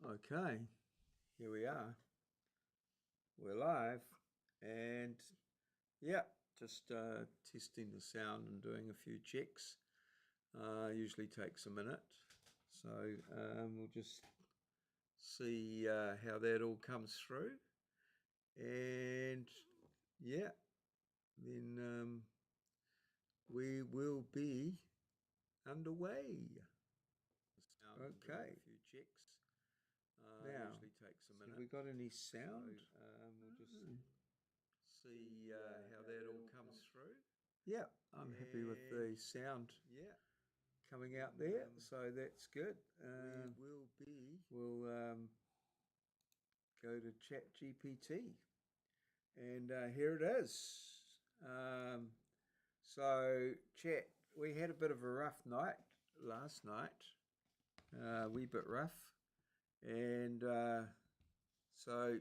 Okay, here we are. We're live, and yeah, just testing the sound and doing a few checks. Usually takes a minute, so we'll just see how that all comes through, and yeah, then we will be underway. Okay. A few checks. Now, usually takes a minute. Have we got any sound? So, we'll just see how that all comes through. Yeah, I'm happy with the sound. Yeah, coming out there, so that's good. We'll go to ChatGPT, and here it is. So Chat, we had a bit of a rough night last night, a wee bit rough. And so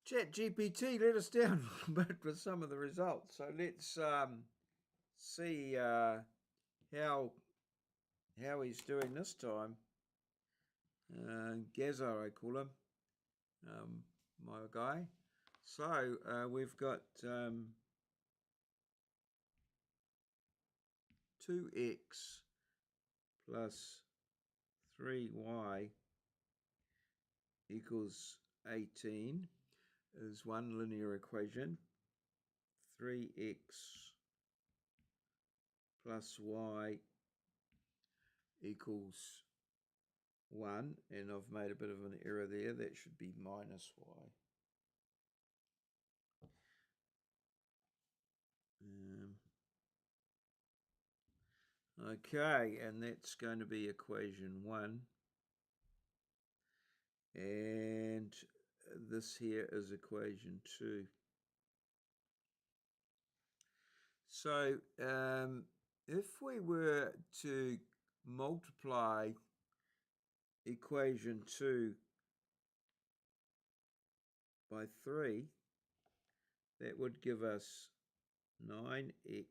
ChatGPT let us down a little bit with some of the results. So let's see how he's doing this time. Gazzo, I call him, my guy. So we've got 2x plus 3y equals 18 is one linear equation. 3x plus y equals 1, and I've made a bit of an error there. That should be minus y. Okay, and that's going to be equation 1. And this here is equation 2. So if we were to multiply equation 2 by 3, that would give us 9x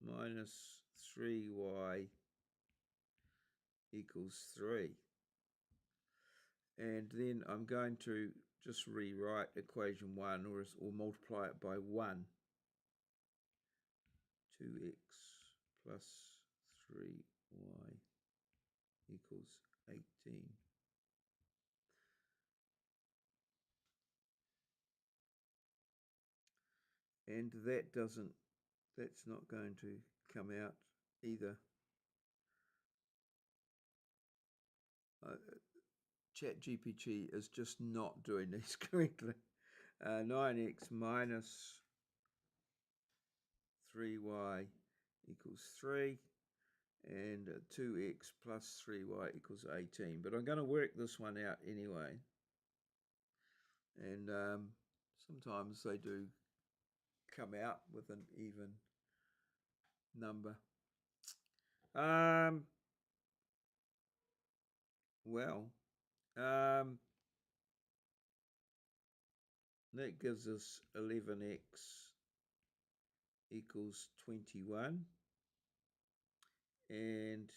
minus 3y equals 3. And then I'm going to just rewrite equation 1 or multiply it by 1. 2x plus 3y equals 18. And that's not going to come out either. ChatGPT is just not doing these correctly. 9x minus 3y equals 3, and 2x plus 3y equals 18. But I'm going to work this one out anyway. And sometimes they do come out with an even number. That gives us 11x equals 21, and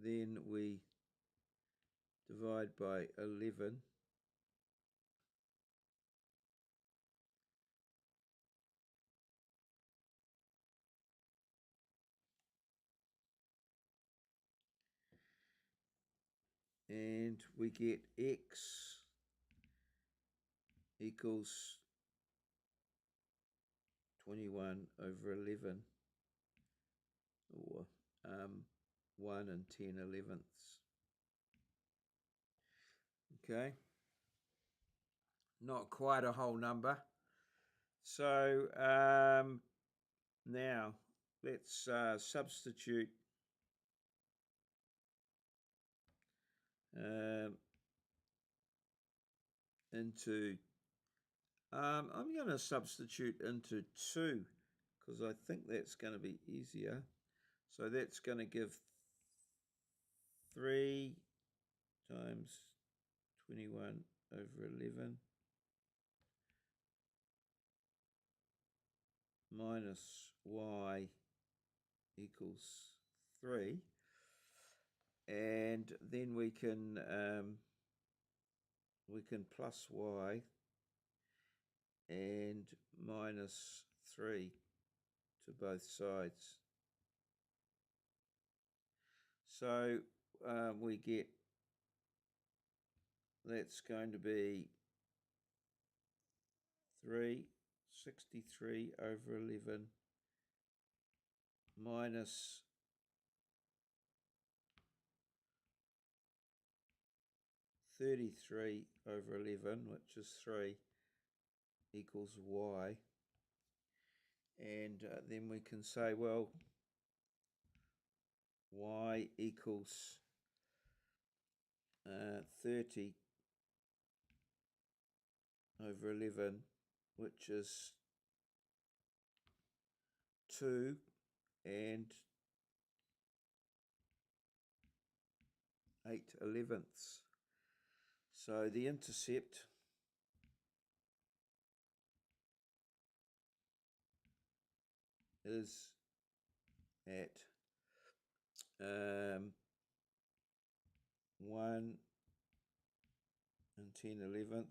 then we divide by 11, and we get x equals 21 over 11, or 1 and 10/11. Okay, not quite a whole number. So now let's substitute into, I'm going to substitute into 2 because I think that's going to be easier. So that's going to give 3 times 21 over 11 minus y equals 3. And then we can plus y and minus 3 to both sides. So we get, that's going to be 363 over 11 minus 33 over 11, which is 3, equals y. And then we can say, well, y equals 30 over 11, which is 2 and 8/11. So the intercept is at 1 and 10/11,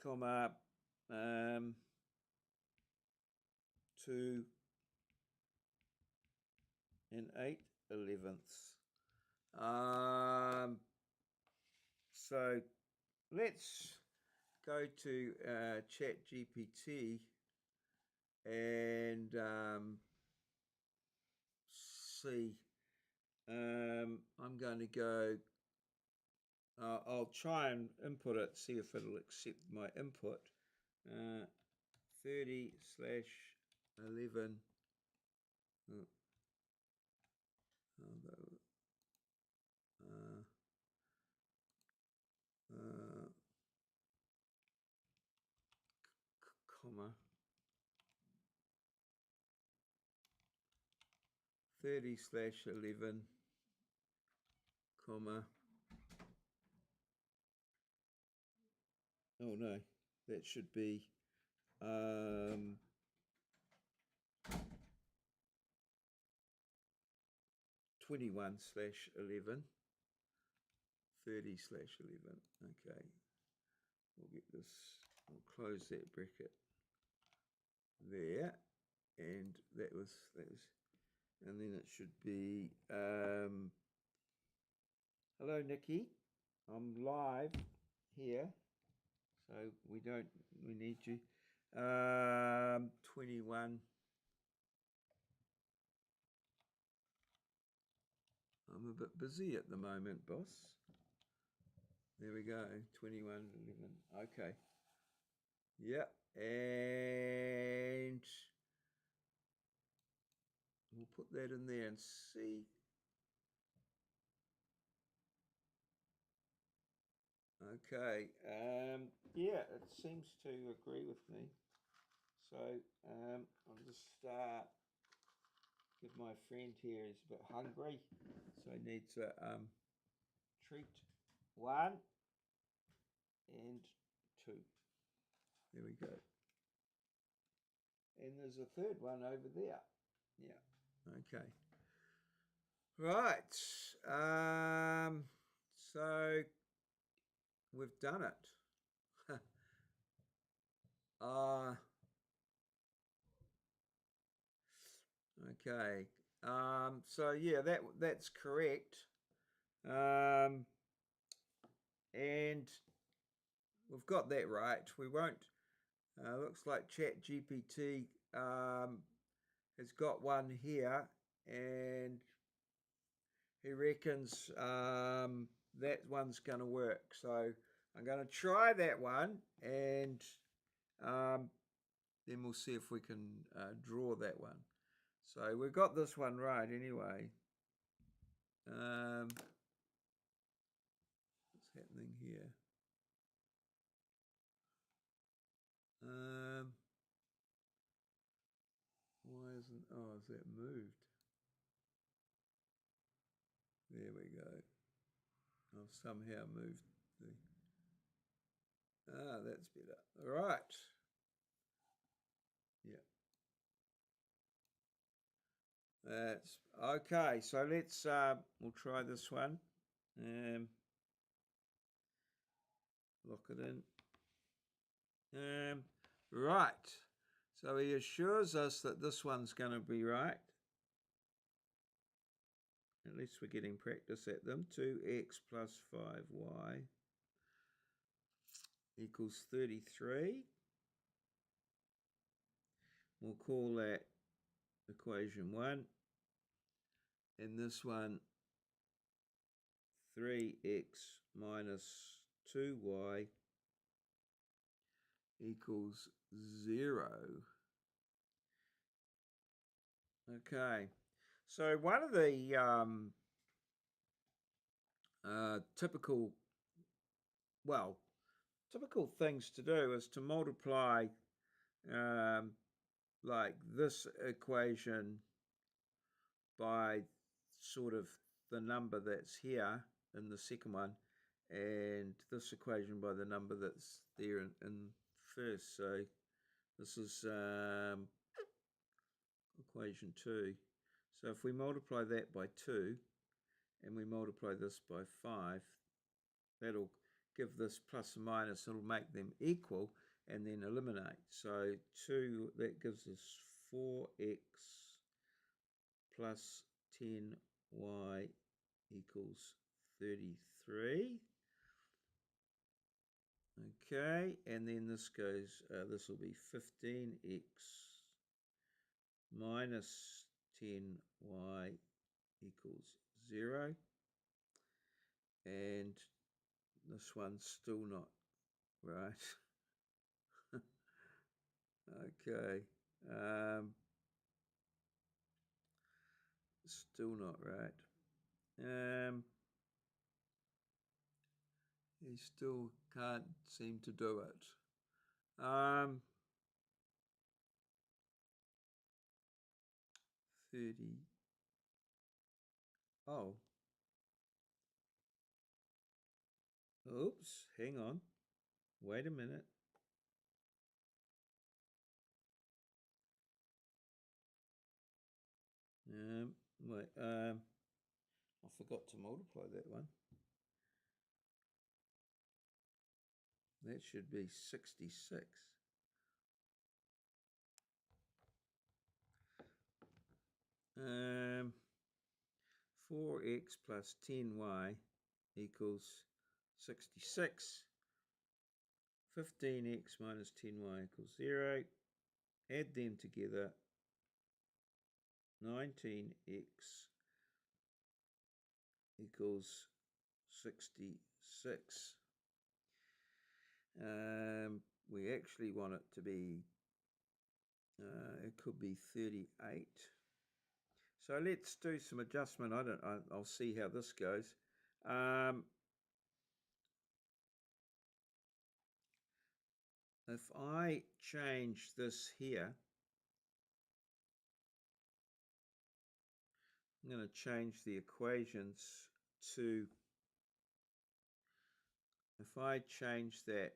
comma 2 and 8/11. So let's go to ChatGPT and see. I'm going to go, I'll try and input it, see if it'll accept my input. 30/11. Comma 30/11, comma, oh no, that should be 21/11, 30/11. Okay, we'll get this, I'll close that bracket there, and that was, and then it should be, hello Nikki, I'm live here, so we need you. 21. I'm a bit busy at the moment, boss. There we go, 21/11. Okay. Yeah, and we'll put that in there and see. Okay. Yeah, it seems to agree with me. So I'll just give my friend here, he's a bit hungry, so he needs a treat. 1 and 2. There we go. And there's a third one over there. Yeah. Okay. Right. So we've done it. Okay. So yeah, that's correct. And we've got that right. We won't. Looks like ChatGPT has got one here, and he reckons that one's going to work. So I'm going to try that one, and then we'll see if we can draw that one. So we've got this one right anyway. What's happening here? Why isn't, oh, is that moved? There we go. I've somehow moved the, that's better. All right. Yeah. That's okay. So let's we'll try this one. Lock it in. Right. So he assures us that this one's going to be right. At least we're getting practice at them. 2x plus 5y equals 33. We'll call that equation 1. And this one, 3x minus 2y equals 0. Okay, so one of the typical things to do is to multiply like this equation by sort of the number that's here in the second one, and this equation by the number that's there in first. So this is equation 2. So if we multiply that by 2 and we multiply this by 5, that'll give this plus and minus, it'll make them equal, and then eliminate. So 2, that gives us 4x plus 10y equals 33. Okay, and then this goes, this will be 15x minus 10y equals 0. And this one's still not right. Okay. Still not right. He still can't seem to do it. 30. Oh. Oops, hang on. Wait a minute. Wait, I forgot to multiply that one. That should be 66. 4x plus 10y equals 66. 15x minus 10y equals 0. Add them together. 19x equals 66. We actually want it to be, it could be 38. So let's do some adjustment. I'll see how this goes. If I change this here, I'm going to change the equations to, if I change that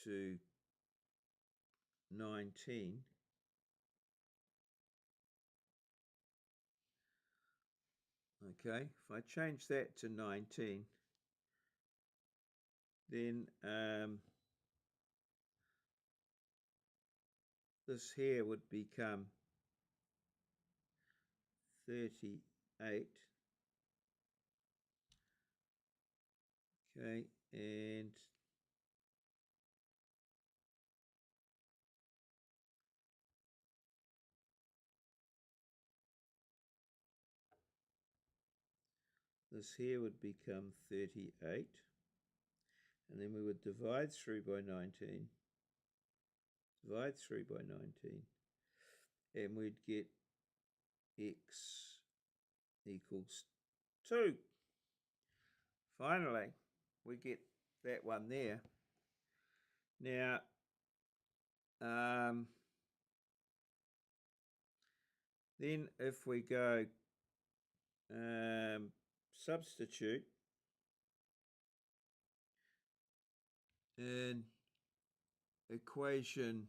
to 19, okay, if I change that to 19, then this here would become 38. Okay, and this here would become 38. And then we would divide through by 19. Divide through by 19. And we'd get x equals 2. Finally, we get that one there. Now, then if we go substitute, in equation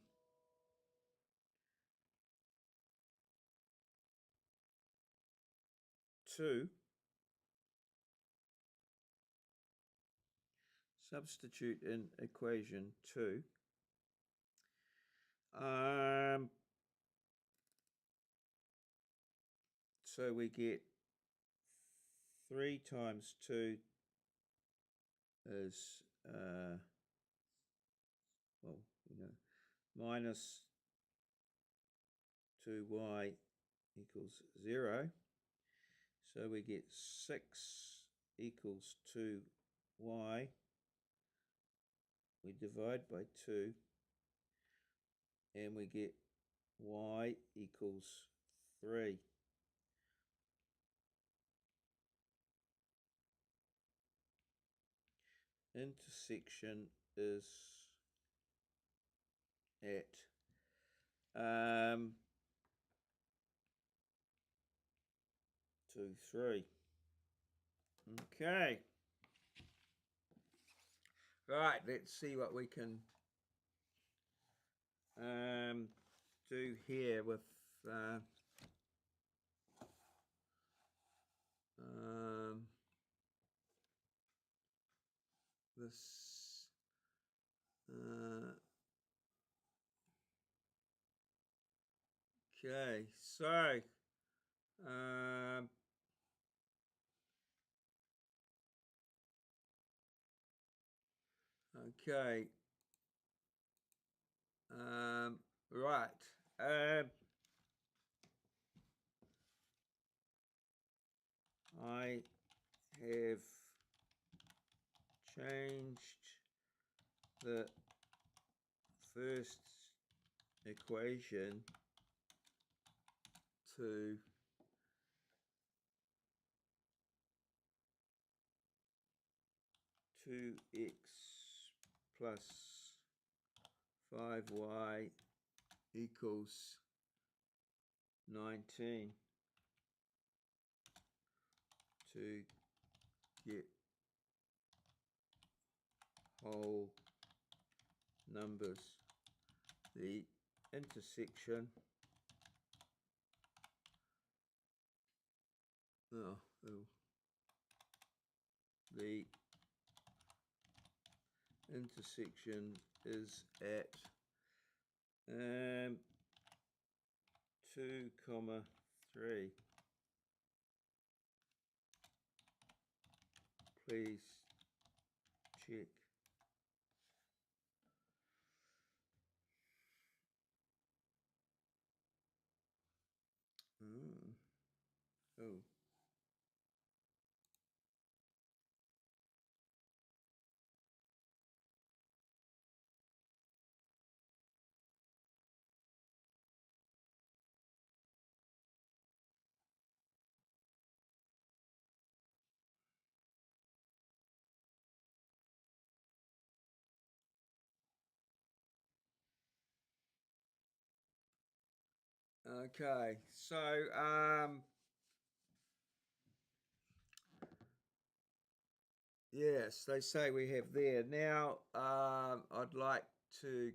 2, substitute in equation 2, so we get 3 times 2 is, well, minus 2y equals 0. So we get 6 equals 2y. We divide by 2 and we get y equals 3. Intersection is at 2, 3. Okay. Right, let's see what we can do here with this. Okay, so okay, right. I have changed the first equation to 2x plus 5y equals 19 to get whole numbers. The intersection the intersection is at 2, 3. Please check. Oh. Okay, so yes, they say we have there. Now I'd like to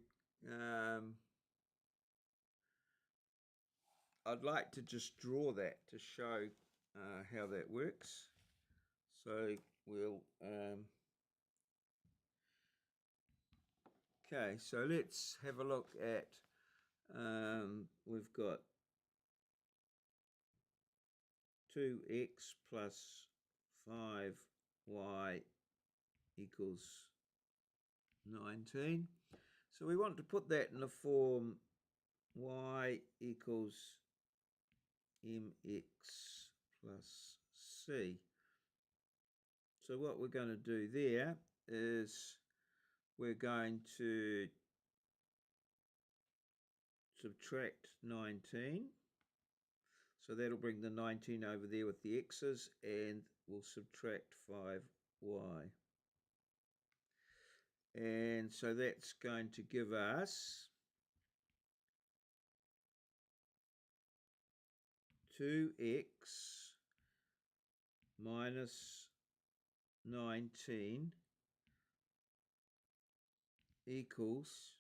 just draw that to show how that works. So we'll okay, so let's have a look at we've got 2x plus 5y equals 19. So we want to put that in the form y equals mx plus c. So what we're going to do there is we're going to subtract 19. So that'll bring the 19 over there with the x's, and we'll subtract 5y. And so that's going to give us 2x minus 19 equals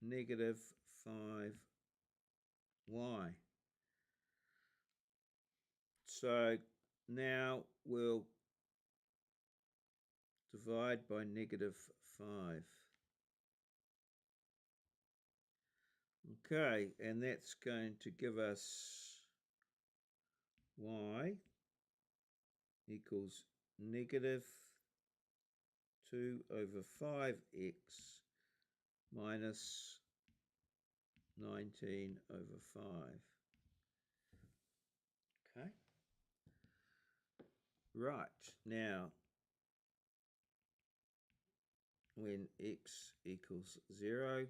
negative 5y. So now we'll divide by negative 5. Okay, and that's going to give us y equals negative 2 over 5x minus 19 over 5. Okay. Right, now when x equals 0,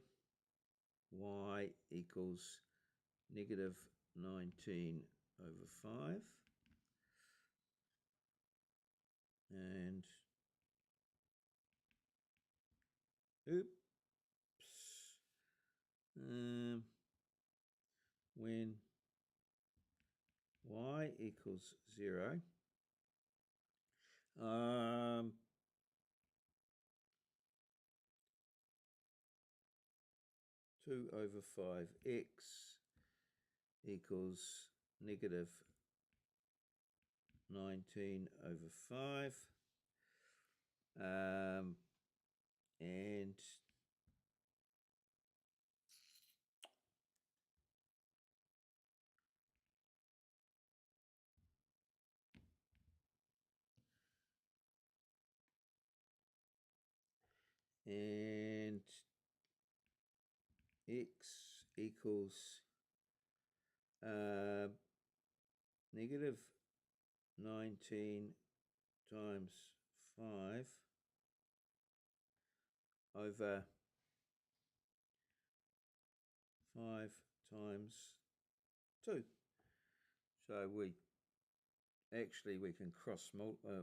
y equals negative 19 over 5. And oops, when y equals 0, 2 over 5x equals negative 19 over 5. And x equals negative 19 times 5 over 5 times 2. So we can cross multiply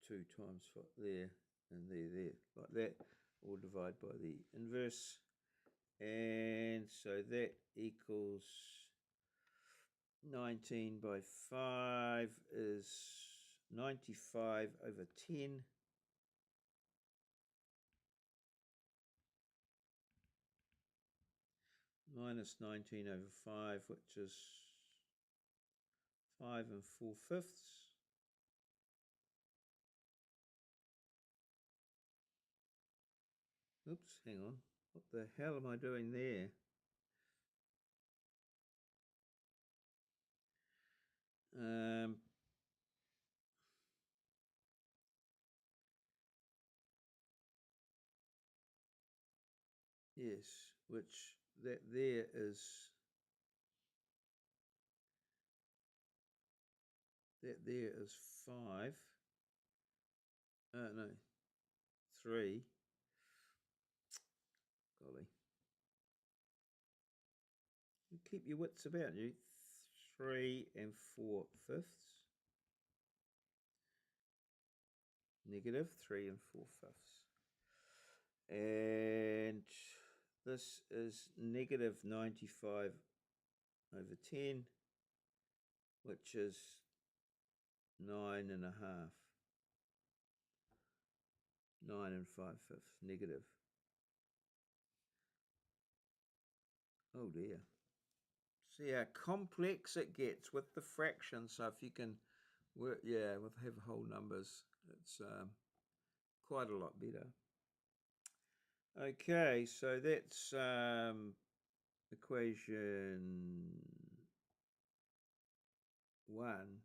2 times there and there, like that, or divide by the inverse. And so that equals 19 by 5 is 95 over 10. Minus 19 over 5, which is 5 4/5. Oops, hang on. What the hell am I doing there? Yes, which that there is 5. No, 3. Golly. You keep your wits about you. 3 4/5. Negative 3 4/5. And this is negative 95 over 10, which is 9 and a half. 9 5/5, negative. Oh dear. See how complex it gets with the fractions. So if you can work, have whole numbers, it's quite a lot better. Okay, so that's equation 1.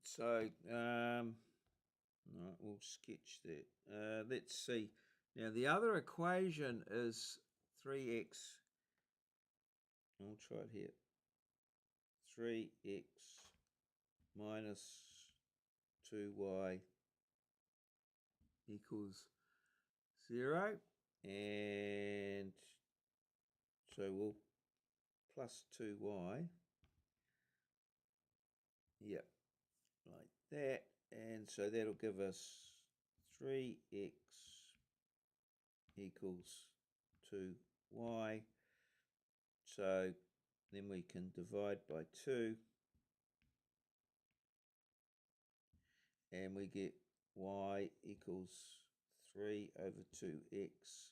So we'll sketch that. Let's see. Now the other equation is 3x. I'll try it here. 3x minus 2y equals 0. And so we'll plus 2y. Yep, like that. And so that'll give us 3x equals 2y. So then we can divide by 2 and we get y equals 3 over 2x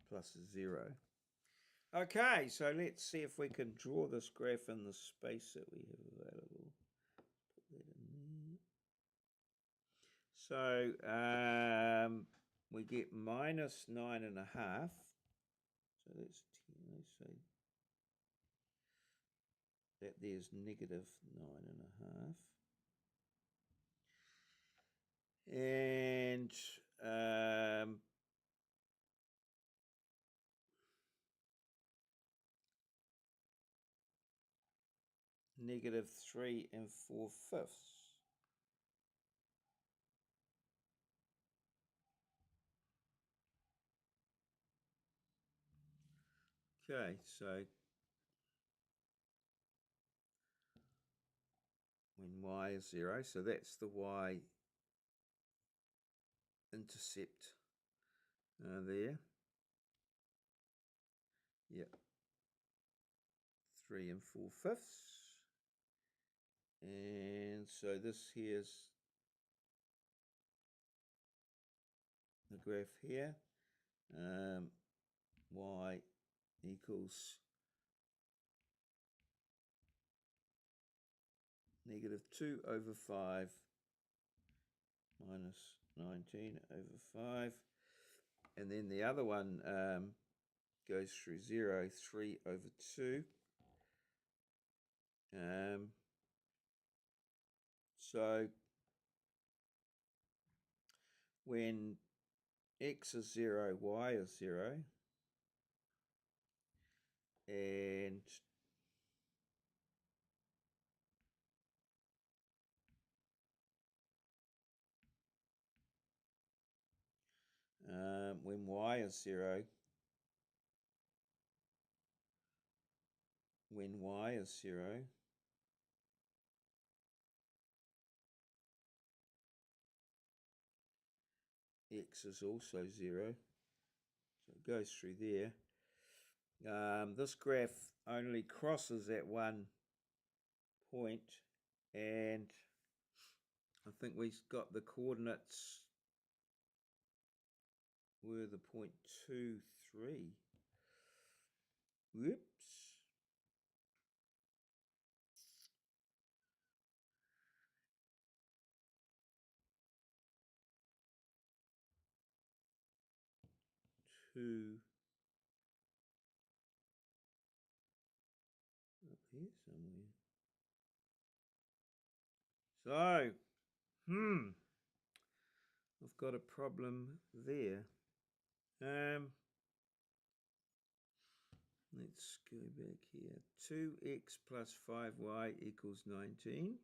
plus 0. Okay, so let's see if we can draw this graph in the space that we have available. Put that in there. So we get minus 9.5. So that's 10. So that there's negative 9.5. And negative 3 4/5. Okay, so when y is 0, so that's the y intercept there. Yep. 3 4/5. And so this here's the graph here. Y equals negative 2 over 5 minus 19 over 5. And then the other one goes through 0, 3 over 2. So when x is 0, y is 0, and when y is 0, x is also 0, so it goes through there. This graph only crosses at one point, and I think we've got the coordinates were the 0.23. Whoops. Two up here somewhere. So, I've got a problem there. Let's go back here. 2x plus 5y equals 19.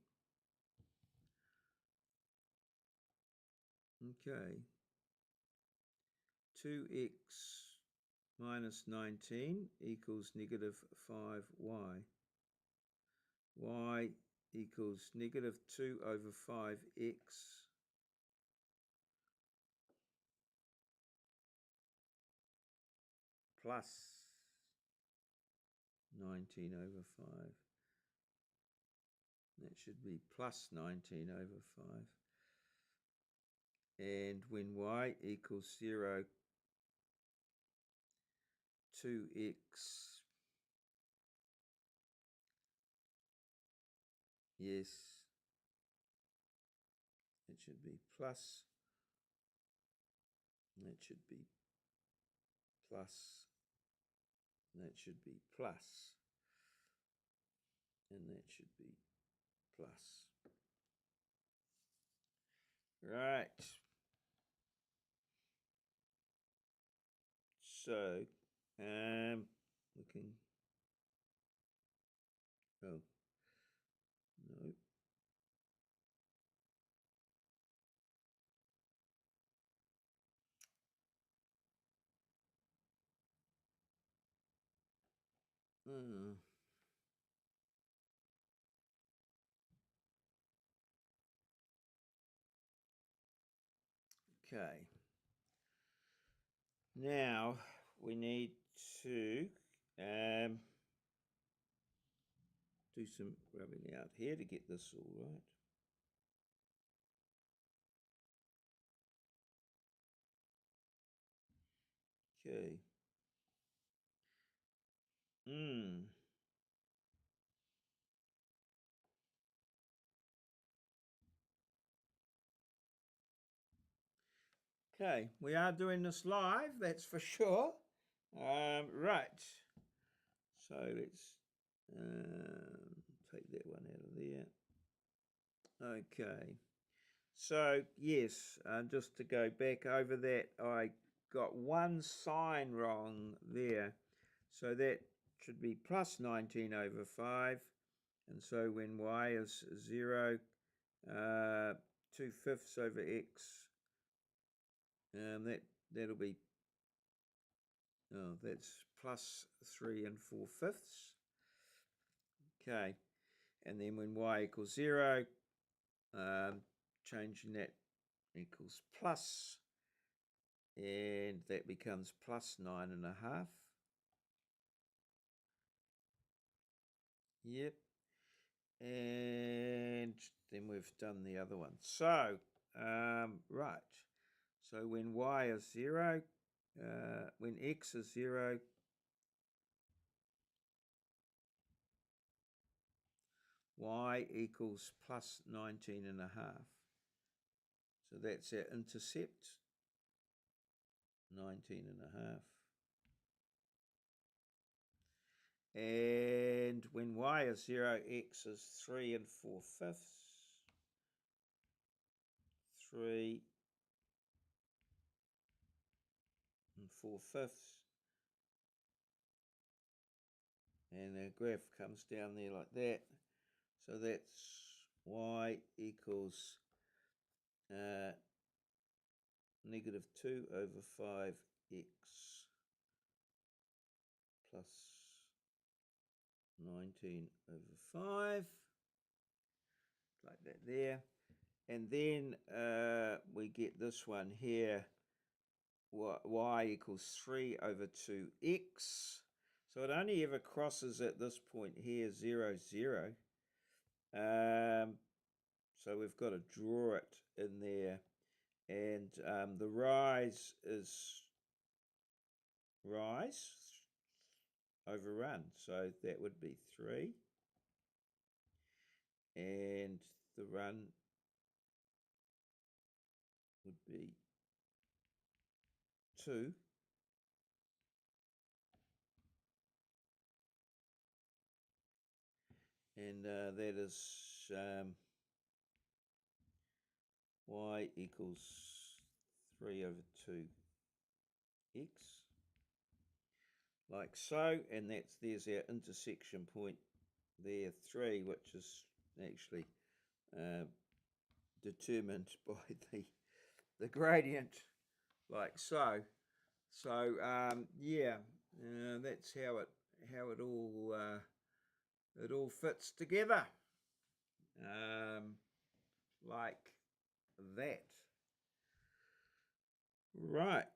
Okay. 2x minus 19 equals negative 5y. Y equals negative 2 over 5x plus 19 over 5. That should be plus 19 over 5. And when y equals 0, 2x yes, it should be plus, that should be plus, that should be plus, and that should be plus. Right. So, we can, oh, no. Okay. Now we need to Do some rubbing out here to get this all right. Okay. Okay, we are doing this live, that's for sure. Right. So let's take that one out of there. Okay. So yes, just to go back over that, I got one sign wrong there. So that should be plus 19 over 5. And so when y is 0, 2/5 over x, that'll be, oh, that's plus 3 4/5. Okay, and then when y equals 0, changing that equals plus, and that becomes plus 9.5. Yep. And then we've done the other one. So, right. So when y is 0, when x is 0, y equals plus 19.5. So that's our intercept, 19.5. And when y is 0, x is 3 4/5. 3 4/5. And the graph comes down there like that. So that's y equals negative 2 over 5x plus 19 over 5, like that there. And then we get this one here, y equals 3 over 2x. So it only ever crosses at this point here, 0, 0. So we've got to draw it in there. And the rise is rise over run. So that would be 3. And the run would be 2. And that is y equals 3 over 2x, like so. And there's our intersection point there, 3, which is actually determined by the gradient, like so. So yeah, that's how it all fits together, like that. Right.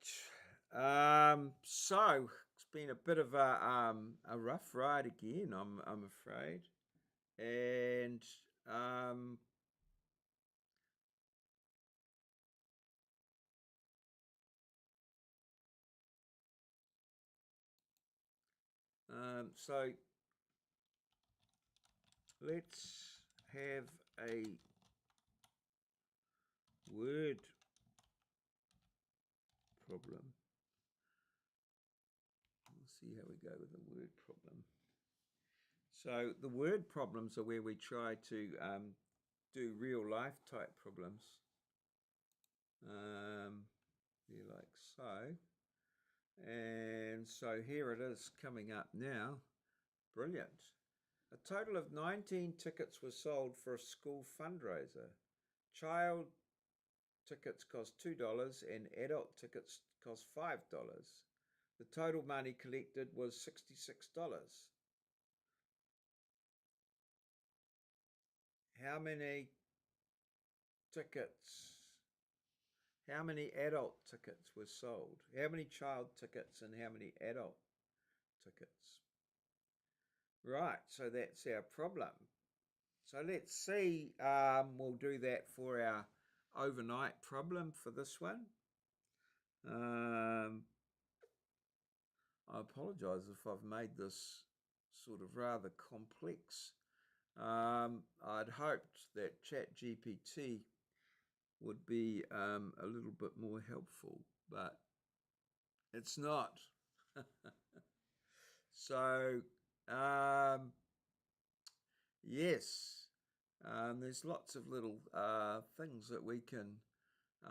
So it's been a bit of a rough ride again, I'm afraid, and so let's have a word problem. We'll see how we go with the word problem. So the word problems are where we try to do real life type problems. Like so. And so here it is coming up now. Brilliant. A total of 19 tickets were sold for a school fundraiser. Child tickets cost $2 and adult tickets cost $5. The total money collected was $66. How many tickets? How many adult tickets were sold? How many child tickets and how many adult tickets? Right, so that's our problem. So let's see, we'll do that for our overnight problem for this one. I apologise if I've made this sort of rather complex. I'd hoped that ChatGPT would be a little bit more helpful, but it's not. So, yes, there's lots of little things that we can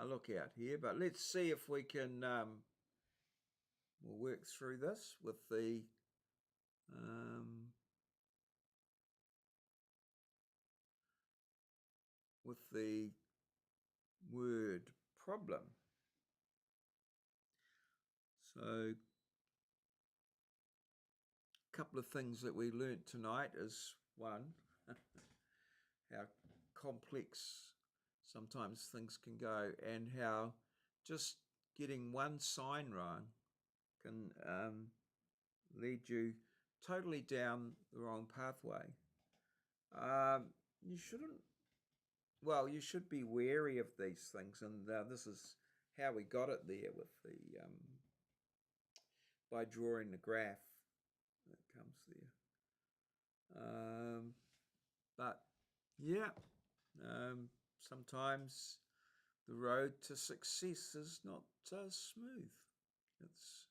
look out here, but let's see if we can we'll work through this um, with the word problem. So, a couple of things that we learnt tonight is one, how complex sometimes things can go, and how just getting one sign wrong can lead you totally down the wrong pathway. You shouldn't, well, you should be wary of these things, and this is how we got it there with the by drawing the graph that comes there. But yeah, sometimes the road to success is not smooth. It's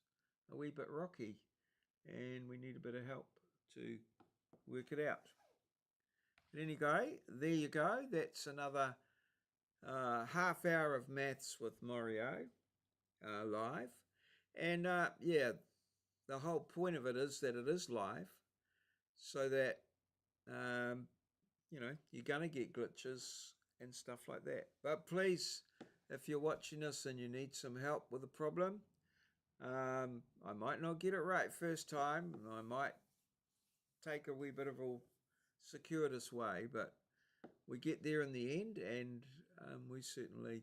a wee bit rocky, and we need a bit of help to work it out. But anyway, there you go. That's another half hour of maths with Maurieo live. And yeah, the whole point of it is that it is live, so that you know, you're going to get glitches and stuff like that. But please, if you're watching this and you need some help with a problem, I might not get it right first time. I might take a wee bit of a circuitous way, but we get there in the end, and we certainly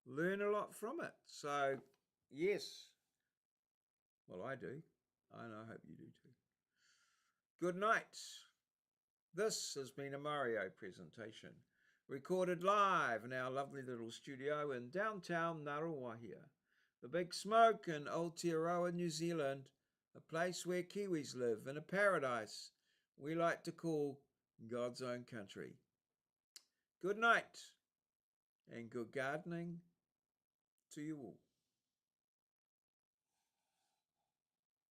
learn a lot from it. So, yes, well, I do, and I hope you do too. Good night. This has been a Maurieo presentation, recorded live in our lovely little studio in downtown Ngaruawahia, the Big Smoke in Aotearoa, New Zealand, a place where Kiwis live in a paradise we like to call God's own country. Good night and good gardening to you all.